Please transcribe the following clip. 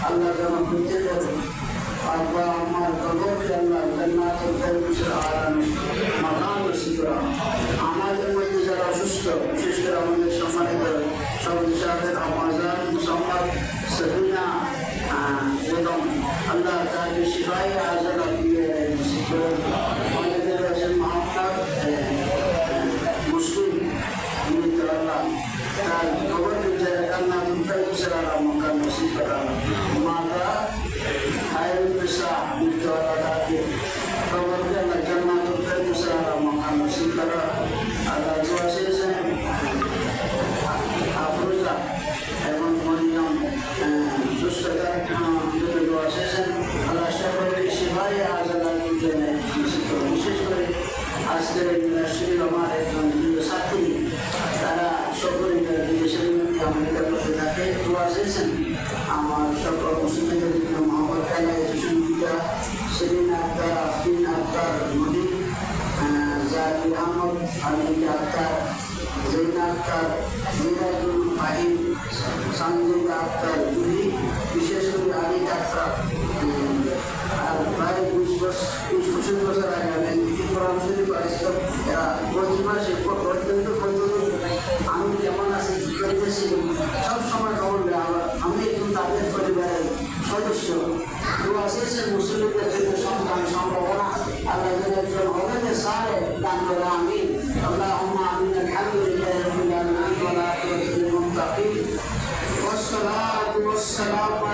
আল্লাহ যেন বুঝতে পারে আব্বা আমার কবরকে আল্লাহ জান্নাতুল ফেরদৌসের আরামে মাকাম নসিব করা। আমাদের মধ্যে যারা অসুস্থ, বিশেষ করে আমাদের সম্মানিত সভাপতি আমাজান মুসাম্মদ সবিনা বেগম, আল্লাহ তাকে শিফায়ে আজলা দিয়ে নসিব করে। আমাদের রয়েছেন মোহাম্মদ মুসলিম আল্লাহ তার কবরকে জান্নাতুল ফেরদৌসের আরামে মাকাম নসিব করা। মাতা খায়রুল নিসা বিদ্যালয়কে কবরকে আল্লাহ জান্নাতুল ফেরদৌসের আরামে মাকাম নসিব করা। আল্লাহ দোয়া চেয়েছেন আফরোজা এবং মরিয়ম সুস্থতার জন্য দোয়া চেয়েছেন। আল্লাহ সকলকে শিফায়ে আজলা দিয়ে নসিব করে। বিশেষ করে আজকের ইউনিভার্সিটির আমার একজন প্রিয় ছাত্রী, তারা সকলে বিদেশের আমেরিকার পক্ষে তাকে দোয়া চেয়েছেন। আমার সকল মুসলিমদের জন্য মোহাম্মদ আলাই সুসংগীতা সেলিন আক্তার, আফরিন আক্তার নদী, জাকির আহমদ, আলী আক্তার, জৈন আক্তার, মিরাজুল ফাহিম, সঞ্জিতা আক্তার জুহি, বিশেষ করে আলী আক্তার। আর প্রায় ২৫ বছর আগে আমি কোরআন শরীফ পড়েছিলাম। এরা প্রতি মাসে অত্যন্ত আমি যেমন আছি কি করতেছি সব সময় খবর দেওয়া। আমি একটু তাদের পরিবারের সদস্য। দোয়া শেষে মুসলিমদের জন্য সন্তান সম্ভাবনা আল্লাহ একজন হবে সারে দান করে। আমি আল্লাহুম্মা আমিন। আলহামদুলিল্লাহি রাব্বিল আলামিন ওয়া আখিরুল মুত্তাকিন ওয়াসসালাতু ওয়াসসালামু